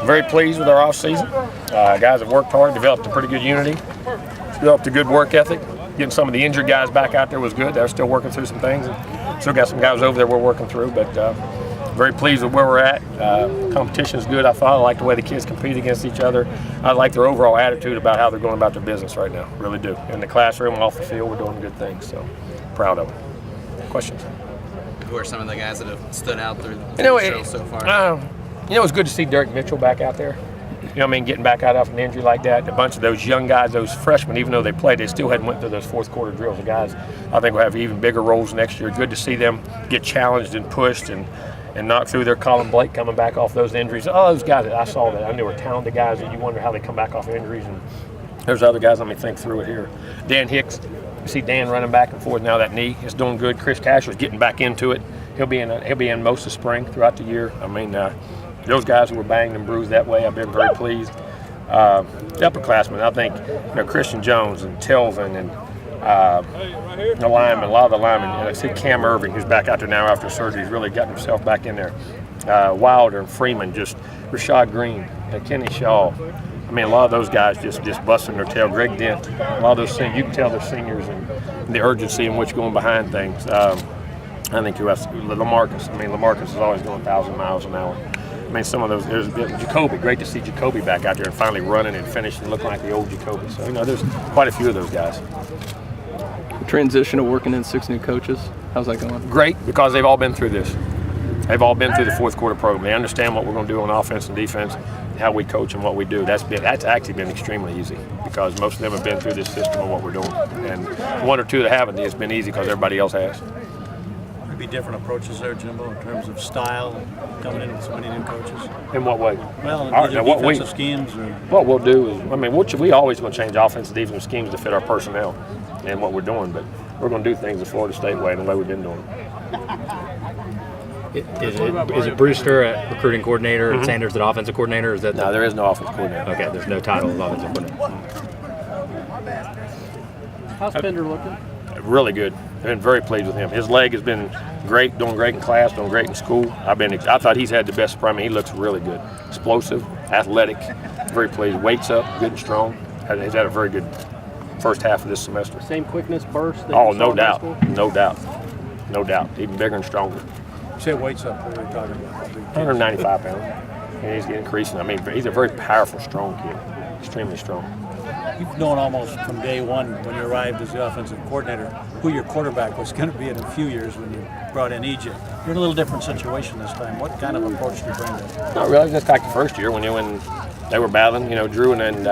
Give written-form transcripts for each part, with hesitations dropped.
Very pleased with our off-season. Guys have worked hard, developed a pretty good unity, developed a good work ethic. Getting some of the injured guys back out there was good. They're still working through some things. And still got some guys over there we're working through, but very pleased with where we're at. Competition is good, I thought. I like the way the kids compete against each other. I like their overall attitude about how they're going about their business right now. Really do. In the classroom, off the field, we're doing good things. So proud of them. Questions? Who are some of the guys that have stood out through the show so far? It's good to see Derek Mitchell back out there. Getting back out off an injury like that. A bunch of those young guys, those freshmen, even though they played, they still hadn't went through those fourth quarter drills. The guys, I think, will have even bigger roles next year. Good to see them get challenged and pushed and knock through their Colin Blake coming back off those injuries. All those guys that I saw that I knew were talented guys that you wonder how they come back off injuries. And there's other guys, let me think through it here. Dan Hicks, you see Dan running back and forth now. That knee is doing good. Chris Cash was getting back into it. He'll be in most of spring throughout the year. Those guys who were banged and bruised that way, I've been very pleased. The upperclassmen, I think, Christian Jones and Telvin and the linemen, a lot of the linemen. I see Cam Irving, who's back out there now after surgery, he's really gotten himself back in there. Wilder and Freeman, just Rashad Green and Kenny Shaw. A lot of those guys just busting their tail. Greg Dent, a lot of those things, you can tell they're seniors and the urgency in which going behind things. I think who else? Lamarcus. Lamarcus is always going 1,000 miles an hour. Some of those, there's Jacoby. Great to see Jacoby back out there and finally running and finishing looking like the old Jacoby. So, there's quite a few of those guys. The transition of working in 6 new coaches, how's that going? Great, because they've all been through this. They've all been through the fourth quarter program. They understand what we're going to do on offense and defense, how we coach and what we do. That's actually been extremely easy because most of them have been through this system of what we're doing. And one or two that haven't, it's been easy because everybody else has. Be different approaches there, Jimbo, in terms of style, coming in with so many new coaches? In what way? Well, either defensive schemes or... What we'll do is, we always going to change offensive and defensive schemes to fit our personnel and what we're doing, but we're going to do things the Florida State way and the way we've been doing it. Is it Brewster at recruiting coordinator and Sanders at offensive coordinator? Is that No, there is no offensive coordinator. Okay, there's no title of offensive coordinator. How's Pender looking? Really good. I've been very pleased with him. His leg has been great, doing great in class, doing great in school. I thought he's had the best spring. He looks really good. Explosive, athletic, very pleased. Weight's up, good and strong. He's had a very good first half of this semester. Same quickness, burst? No doubt. No doubt. Even bigger and stronger. You say weight's up, what are we talking about? 195 pounds. And he's increasing. He's a very powerful, strong kid. Extremely strong. You've known almost from day one when you arrived as the offensive coordinator who your quarterback was going to be in a few years when you brought in EJ. You're in a little different situation this time. What kind of approach do you bring to it? Not really. Just like the first year when they were battling, Drew and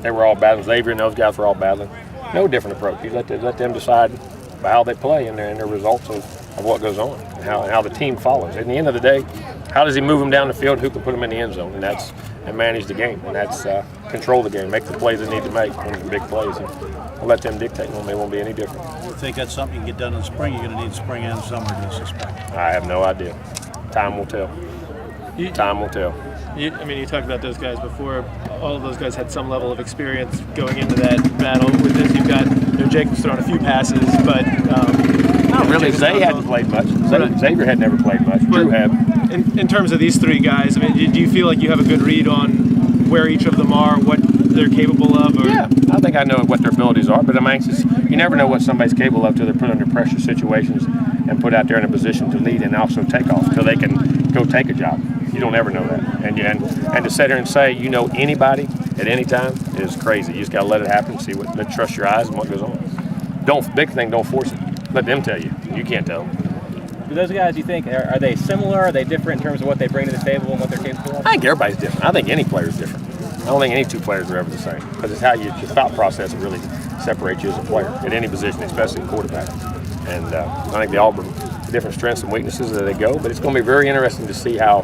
they were all battling. Xavier and those guys were all battling. No different approach. You let them decide how they play and their results of what goes on and how the team follows. At the end of the day, how does he move them down the field? Who can put them in the end zone? And manage the game, and that's control the game, make the plays they need to make, when the big plays, and we'll let them dictate when they won't be any different. You think that's something you can get done in the spring? You're going to need spring and summer, do you suspect? I have no idea. Time will tell. Time will tell. You talked about those guys before. All of those guys had some level of experience going into that battle. With this, you've got Jacob's thrown a few passes, but not really. Zay hadn't played much. Xavier had never played much. Drew had. In terms of these three guys, do you feel like you have a good read on where each of them are, what they're capable of? Or? Yeah, I think I know what their abilities are, but I'm anxious. You never know what somebody's capable of until they're put under pressure situations and put out there in a position to lead and also take off until they can go take a job. You don't ever know that. And to sit here and say anybody at any time is crazy. You just got to let it happen, trust your eyes and what goes on. Don't force it. Let them tell you. You can't tell them. Do those guys, you think, are they similar? Are they different in terms of what they bring to the table and what they're capable of? I think everybody's different. I think any player is different. I don't think any two players are ever the same because it's how your thought process that really separates you as a player at any position, especially quarterback. And I think they all bring different strengths and weaknesses as they go, but it's going to be very interesting to see how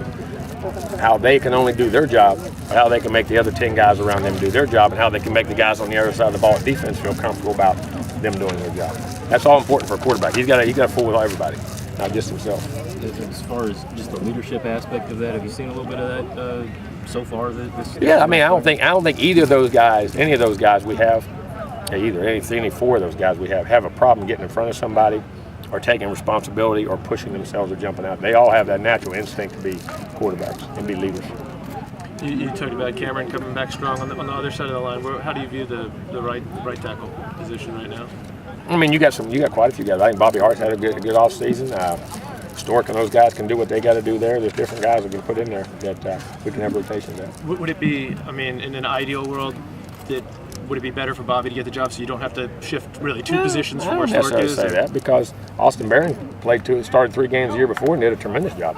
they can only do their job, how they can make the other 10 guys around them do their job, and how they can make the guys on the other side of the ball at defense feel comfortable about them doing their job. That's all important for a quarterback. He's got to fool with everybody, not just himself. As far as just the leadership aspect of that, have you seen a little bit of that so far? Yeah, I don't think either of those guys, any of those guys we have, any four of those guys we have a problem getting in front of somebody or taking responsibility or pushing themselves or jumping out. They all have that natural instinct to be quarterbacks and be leaders. You talked about Cameron coming back strong on the other side of the line. How do you view the right tackle position right now? I mean, you got quite a few guys. I think Bobby Hart's had a good off season. Stork and those guys can do what they got to do there. There's different guys that can put in there that we can have rotations at. Would it be? I mean, in an ideal world, would it be better for Bobby to get the job so you don't have to shift really two positions from where Stork is? I don't necessarily say that because Austin Barron started 3 games the year before and did a tremendous job.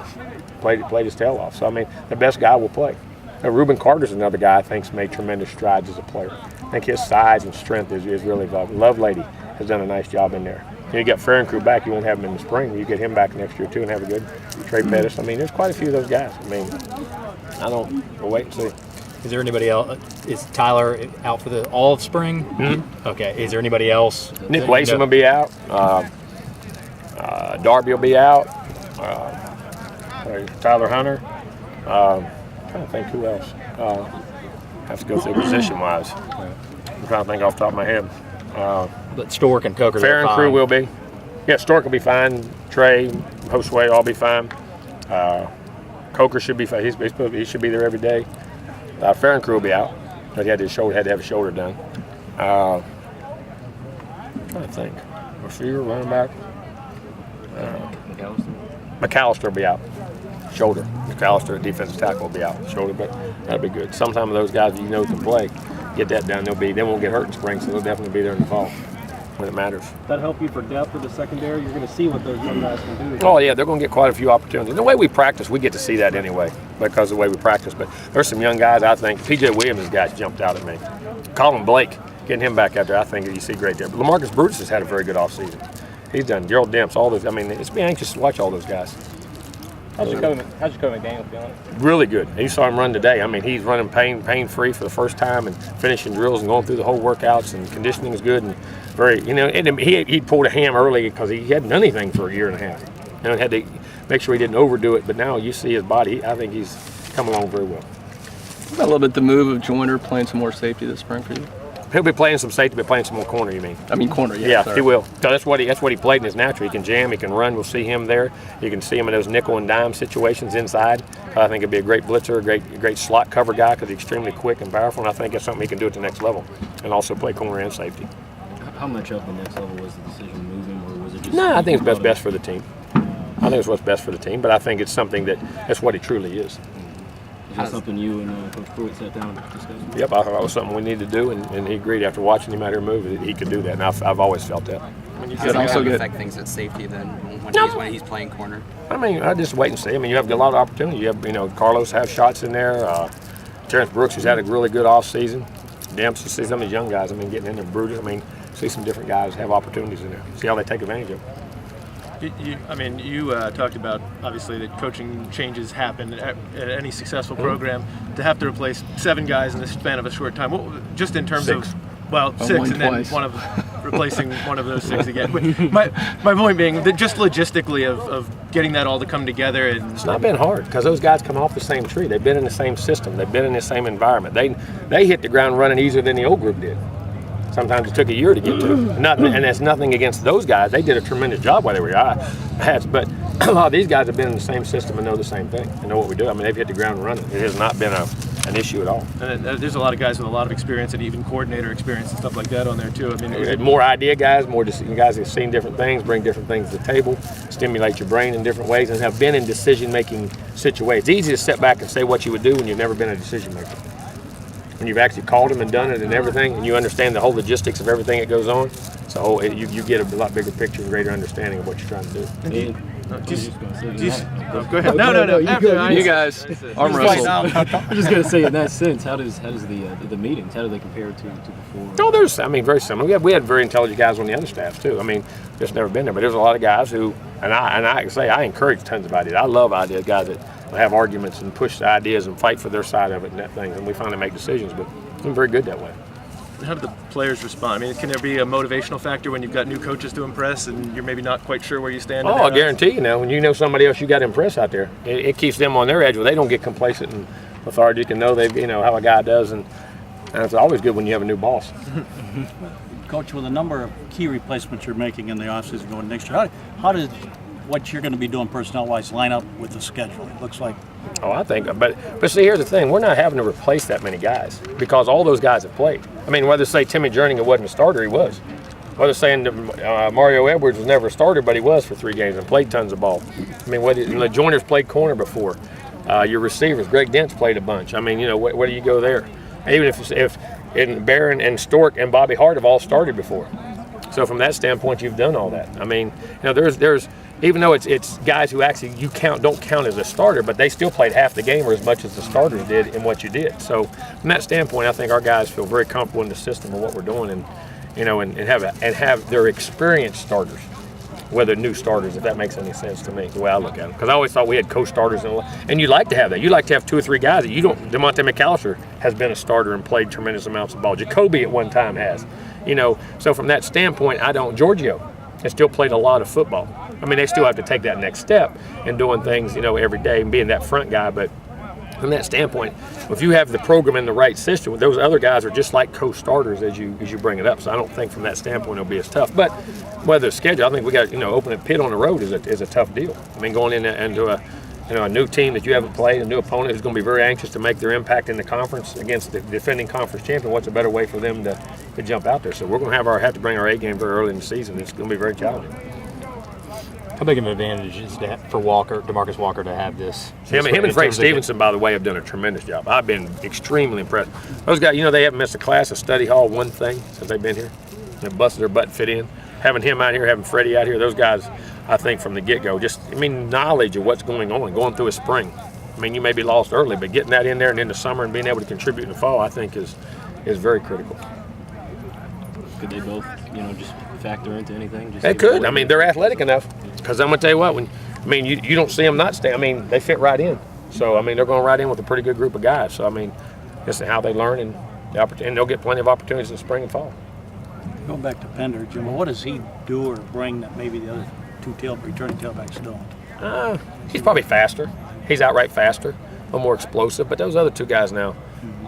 Played his tail off. So I mean, the best guy will play. Now, Reuben Carter's another guy I think's made tremendous strides as a player. I think his size and strength is really valuable. Lovelady has done a nice job in there. You get Crew back, you won't have him in the spring. You get him back next year too and have a good Trey Pettis. I mean, there's quite a few of those guys. I mean, we'll wait and see. Is there anybody else? Is Tyler out for all of spring? Mm-hmm. Okay. Is there anybody else? Nick Wason will be out. Darby will be out. Tyler Hunter. I'm trying to think who else. Have to go through position-wise. I'm trying to think off the top of my head. But Stork and Coker. Crew will be. Yeah, Stork will be fine. Trey, Josue, all be fine. Coker should be fine. He should be there every day. Crew will be out. But he had to have his shoulder done. I'm trying to think. Receiver, running back. McAllister will be out. Shoulder. McAllister, defensive tackle, will be out. Shoulder, but that'll be good. Sometimes those guys can play. Get that done. They won't get hurt in spring, so they'll definitely be there in the fall when it matters. That help you for depth of the secondary? You're going to see what those young guys can do. Oh yeah, they're going to get quite a few opportunities. The way we practice, we get to see that anyway because of the way we practice. But there's some young guys. I think P.J. Williams' guys jumped out at me. Colin Blake, getting him back out there, I think you see great there. But LaMarcus Brutus has had a very good offseason. He's done. Gerald Demps, all those. I mean, it's be anxious to watch all those guys. How's Jacoby McDaniel feeling? Really good. You saw him run today. I mean, he's running pain-free for the first time and finishing drills and going through the whole workouts, and conditioning is good and very, and he pulled a ham early because he hadn't done anything for a year and a half. And had to make sure he didn't overdo it, but now you see his body. I think he's come along very well. What about a little bit the move of Joyner playing some more safety this spring for you? He'll be playing some safety, but playing some more corner, you mean? I mean corner, yeah. Yeah, sorry. he will. So that's what he played in his natural. He can jam, he can run. We'll see him there. You can see him in those nickel and dime situations inside. I think he'll be a great blitzer, a great slot cover guy because he's extremely quick and powerful, and I think that's something he can do at the next level and also play corner and safety. How much up the next level was the decision moving, or was it just? No, I think it's best for the team. I think it's what's best for the team, but I think it's something that's what he truly is. Is that something you and Coach Pruitt sat down and discussed? Yep, I thought it was something we needed to do, and he agreed after watching him out here move that he could do that, and I've always felt that. Does it affect things at safety then when he's playing corner? I mean, I just wait and see. I mean, you have a lot of opportunity. You have, Carlos have shots in there. Terrence Brooks has had a really good off season. Demps, you see some of these young guys. I mean, getting in there, Brutus. I mean, see some different guys have opportunities in there. See how they take advantage of it. You talked about obviously that coaching changes happen at any successful program. To have to replace 7 guys in the span of a short time, just in terms 6. Of 6, and then replacing one of those 6 again. But my point being that just logistically of getting that all to come together. And it's not been hard because those guys come off the same tree. They've been in the same system. They've been in the same environment. They hit the ground running easier than the old group did. Sometimes it took a year to get to. And that's nothing against those guys. They did a tremendous job while they were here. But a lot of these guys have been in the same system and know the same thing and know what we do. I mean, they've hit the ground running. It has not been an issue at all. And there's a lot of guys with a lot of experience and even coordinator experience and stuff like that on there too. I mean, more idea guys, more guys that have seen different things, bring different things to the table, stimulate your brain in different ways, and have been in decision-making situations. It's easy to step back and say what you would do when you've never been a decision maker. When you've actually called them and done it and everything, and you understand the whole logistics of everything that goes on, so you get a lot bigger picture and greater understanding of what you're trying to do. Go ahead. No. You guys, arm wrestle. I'm just gonna say, in that sense, how does the meetings, how do they compare to before? Oh, very similar. We had very intelligent guys on the other staff too. I mean, just never been there, but there's a lot of guys who, and I encourage tons of ideas. I love ideas, guys that have arguments and push the ideas and fight for their side of it and that thing, and we finally make decisions. But I'm very good that way. How do the players respond? I mean, can there be a motivational factor when you've got new coaches to impress and you're maybe not quite sure where you stand? Oh, I guarantee when you know somebody else you got to impress out there, it keeps them on their edge where they don't get complacent and lethargic and know how a guy does, and it's always good when you have a new boss. Coach, with a number of key replacements you're making in the offseason going next year, what you're going to be doing personnel-wise line up with the schedule? It looks like. Oh, I think, but see, here's the thing: we're not having to replace that many guys because all those guys have played. I mean, whether say Timmy Jernigan wasn't a starter, he was. Whether saying Mario Edwards was never a starter, but he was for 3 games and played tons of ball. I mean, the Joiners played corner before. Your receivers, Greg Dent's played a bunch. I mean, you know, where do you go there? Even if Barron and Stork and Bobby Hart have all started before. So from that standpoint, you've done all that. I mean, you know, there's even though it's guys who actually don't count as a starter, but they still played half the game or as much as the starters did in what you did. So from that standpoint, I think our guys feel very comfortable in the system of what we're doing, and you know, and have their experienced starters, whether new starters, if that makes any sense to me, the way I look at them. Because I always thought we had co-starters, and you like to have that. You like to have 2 or 3 guys that you don't. DeMonte McAllister has been a starter and played tremendous amounts of ball. Jacoby at one time has, you know. So from that standpoint, Giorgio has still played a lot of football. I mean, they still have to take that next step in doing things, you know, every day and being that front guy. But from that standpoint, if you have the program in the right system, those other guys are just like co-starters as you bring it up. So I don't think from that standpoint it'll be as tough. But whether it's schedule, I think we got, you know, opening Pitt on the road is a tough deal. I mean, going into a new team that you haven't played, a new opponent who's going to be very anxious to make their impact in the conference against the defending conference champion. What's a better way for them to jump out there? So we're going to have to bring our A game very early in the season. It's going to be very challenging. How big of an advantage is that for DeMarcus Walker to have this? See, I mean, him and Frank Stevenson, by the way, have done a tremendous job. I've been extremely impressed. Those guys, you know, they haven't missed a class of study hall one thing since they've been here. They've busted their butt and fit in. Having him out here, having Freddie out here, those guys, I think from the get-go, knowledge of what's going on, going through a spring. I mean, you may be lost early, but getting that in there and in the summer and being able to contribute in the fall, I think is very critical. Could they both, you know, just factor into anything? They could. I mean, they're athletic enough. Because I'm going to tell you what, you don't see them not stay. I mean, they fit right in. So, I mean, they're going right in with a pretty good group of guys. So, I mean, just how they learn and they'll get plenty of opportunities in spring and fall. Going back to Pender, Jimbo, what does he do or bring that maybe the other 2 returning tailbacks don't? He's probably faster. He's outright faster, a little more explosive. But those other 2 guys now,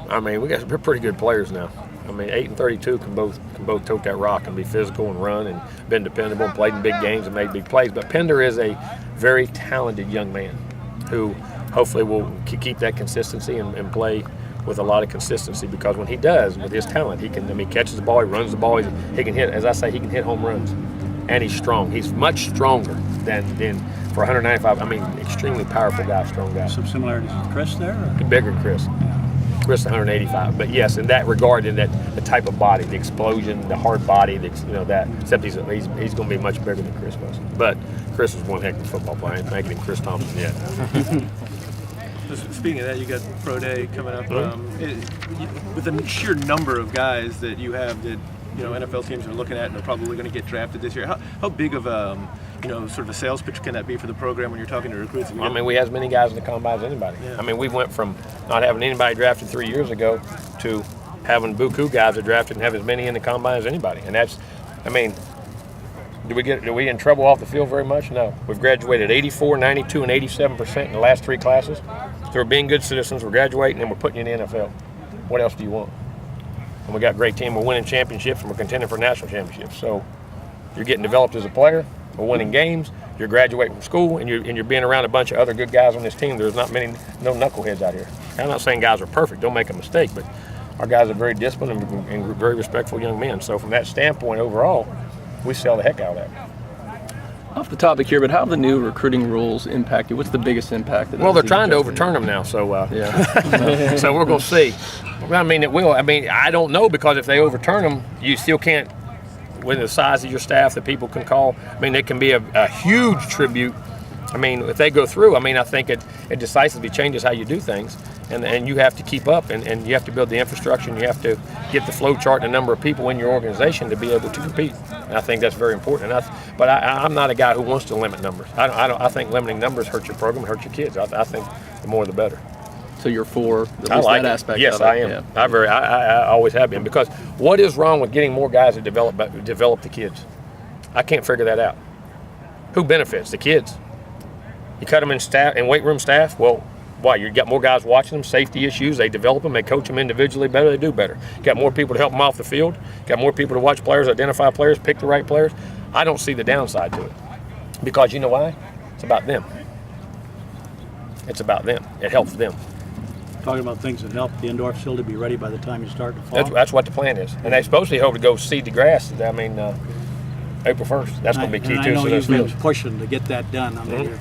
I mean, we're pretty good players now. I mean, 8 and 32 can both tote that rock and be physical and run and been dependable and played in big games and made big plays. But Pender is a very talented young man who hopefully will keep that consistency and play with a lot of consistency, because when he does, with his talent, he catches the ball, he runs the ball, he can hit, as I say, he can hit home runs. And he's strong. He's much stronger than for 195. I mean, extremely powerful guy, strong guy. Some similarities with Chris there? Or? Bigger than Chris. Chris 185, but yes, in that regard, in that the type of body, the explosion, the hard body, that. Except he's going to be much bigger than Chris was. But Chris was one heck of a football player. I ain't making him Chris Thompson yet. Speaking of that, you got Pro Day coming up. With the sheer number of guys that you have that NFL teams are looking at and are probably going to get drafted this year, how big of a sort of a sales pitch can that be for the program when you're talking to recruits? I mean, we have as many guys in the combine as anybody. Yeah. I mean, we went from not having anybody drafted 3 years ago to having buku guys that drafted and have as many in the combine as anybody. And that's, I mean, do we in trouble off the field very much? No. We've graduated 84, 92, and 87% in the last 3 classes. So we're being good citizens, we're graduating, and we're putting you in the NFL. What else do you want? And we got a great team. We're winning championships, and we're contending for national championships. So you're getting developed as a player. We're winning games. You're graduating from school, and you're being around a bunch of other good guys on this team. There's no knuckleheads out here. I'm not saying guys are perfect. Don't make a mistake, but our guys are very disciplined and very respectful young men. So from that standpoint, overall, we sell the heck out of that. Off the topic here, but how have the new recruiting rules impacted? What's the biggest impact? Well, they're trying to overturn them now, so so we're going to see. I mean, it will. I mean, I don't know, because if they overturn them, you still can't. With the size of your staff that people can call, I mean, it can be a huge tribute. I mean, if they go through, I mean, I think it decisively changes how you do things, and you have to keep up, and you have to build the infrastructure, and you have to get the flow chart and the number of people in your organization to be able to compete. And I think that's very important. But I'm not a guy who wants to limit numbers. I think limiting numbers hurts your program, hurts your kids. I think the more the better. So you're for at least I like that it. aspect Yes, of it? I am. Yeah. I always have been, because what is wrong with getting more guys to develop the kids? I can't figure that out. Who benefits? The kids. You cut them in weight room staff. Well, why? You got more guys watching them. Safety issues. They develop them. They coach them individually better. They do better. You got more people to help them off the field. You got more people to watch players, identify players, pick the right players. I don't see the downside to it, because you know why? about them. It's about them. It helps them. Talking about things that help the indoor facility be ready by the time you start to fall. That's what the plan is. And they supposedly hope to go seed the grass. I mean, April 1st. That's going to be key, too. I know So those you've been fields. pushing to get that done. I mean,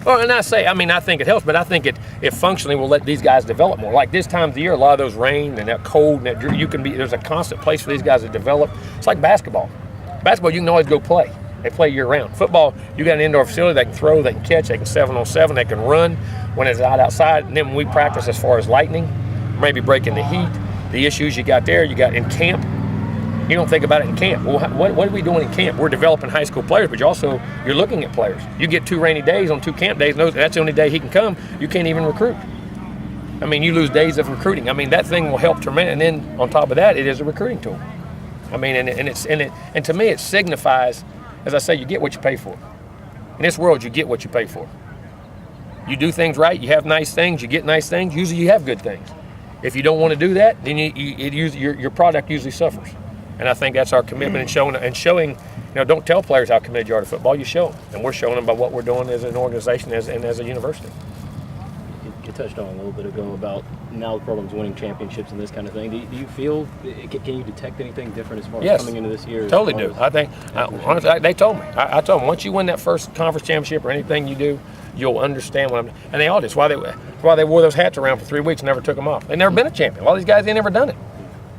Well, and I think it helps, but I think it functionally will let these guys develop more. Like this time of the year, a lot of those rain and that cold, and there's a constant place for these guys to develop. It's like basketball. Basketball, you can always go play. They play year round. Football, you got an indoor facility. They can throw, they can catch, they can 7-on-7, they can run when it's outside. And then when we practice as far as lightning, maybe breaking the heat, the issues you got there, you got in camp. You don't think about it in camp. Well, what are we doing in camp? We're developing high school players, but you're looking at players. You get 2 rainy days on 2 camp days, and that's the only day he can come. You can't even recruit. I mean, you lose days of recruiting. I mean, that thing will help tremendously. And then on top of that, it is a recruiting tool. I mean, and to me, it signifies, as I say, you get what you pay for. In this world, you get what you pay for. You do things right, you have nice things, you get nice things. Usually, you have good things. If you don't want to do that, then your product usually suffers. And I think that's our commitment in showing, don't tell players how committed you are to football, you show them. And we're showing them by what we're doing as an organization and as a university. You touched on a little bit ago about now the program's winning championships and this kind of thing. Do you feel, can you detect anything different as far as coming into this year? Totally do. I think, honestly, they told me. I told them, once you win that first conference championship or anything you do, you'll understand what I'm doing. And they all did. It's why they wore those hats around for 3 weeks and never took them off. They've never been a champion. All these guys, they never done it.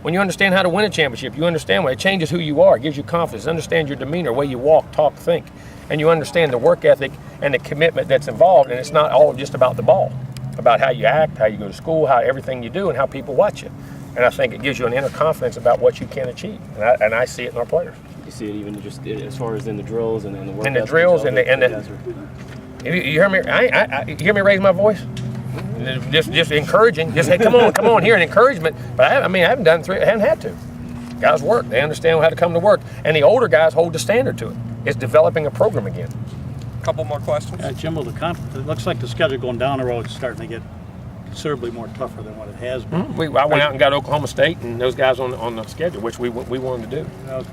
When you understand how to win a championship, you understand it changes who you are, it gives you confidence, understand your demeanor, way you walk, talk, think, and you understand the work ethic and the commitment that's involved, and it's not all just about the ball, about how you act, how you go to school, how everything you do, and how people watch you. And I think it gives you an inner confidence about what you can achieve, and I see it in our players. You see it even just as far as in the drills and the work. And the drills and you hear me? You hear me raise my voice? Just encouraging. Just hey, come on, here an encouragement. But I haven't done I haven't had to. Guys work. They understand how to come to work, and the older guys hold the standard to it. It's developing a program again. Couple more questions. Jimbo, it looks like the schedule going down the road is starting to get considerably more tougher than what it has been. I went out and got Oklahoma State and those guys on the schedule, which we wanted to do.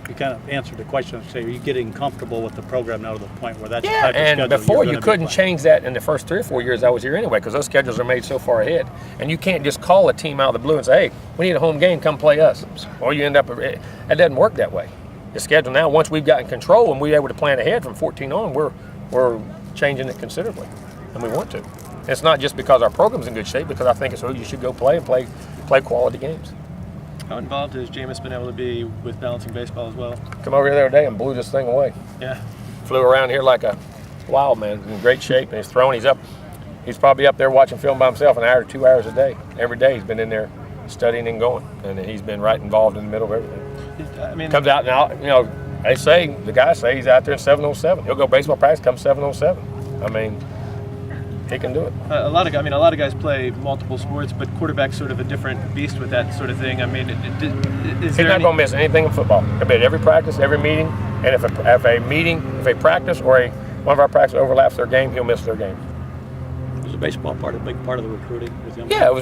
You kind of answered the question. Say, are you getting comfortable with the program now to the point where that's the Yeah, type of and schedule before you're you gonna be couldn't playing? change that in the first 3 or 4 years I was here anyway, because those schedules are made so far ahead, and you can't just call a team out of the blue and say, hey, we need a home game, come play us. Or you end up, it doesn't work that way. The schedule now, once we've gotten control and we're able to plan ahead from 14 on, we're changing it considerably, and we want to. It's not just because our program's in good shape, because I think it's who you should go play and play quality games. How involved has Jameis been able to be with balancing baseball as well? Come over here the other day and blew this thing away. Yeah. Flew around here like a wild man, in great shape, and he's throwing. He's probably up there watching film by himself an hour to 2 hours a day. Every day he's been in there studying and going, and he's been right involved in the middle of everything. I mean, Comes out now, the guys say he's out there at 7:07. He'll go baseball practice, come 7:07. I mean, he can do it. a lot of guys play multiple sports, but quarterback's sort of a different beast with that sort of thing. I mean, He's not going to miss anything in football. He'll be at every practice, every meeting, and if a practice or one of our practices overlaps their game, he'll miss their game. Was the baseball part a big part of the recruiting with him? Yeah,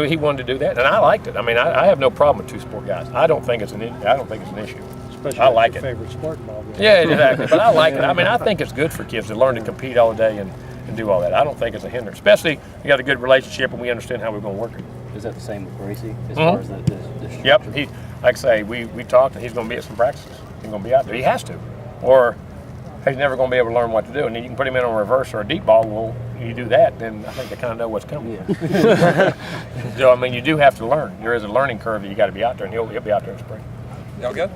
he wanted to do that, and I liked it. I mean, I have no problem with 2-sport guys. I don't think it's an issue. Especially I like your it. favorite sport involved. Yeah, exactly. But I like it. I mean, I think it's good for kids to learn to compete all day and do all that. I don't think it's a hindrance, especially we got a good relationship and we understand how we're going to work it. Is that the same with Gracie as far as the structure? Yep. He, like I say, we talked, and he's going to be at some practices. He's going to be out there. He has to, or he's never going to be able to learn what to do. And then you can put him in on a reverse or a deep ball. Well, you do that, then I think they kind of know what's coming. Yeah. So I mean, you do have to learn. There is a learning curve that you got to be out there, and he'll be out there in spring. Y'all good?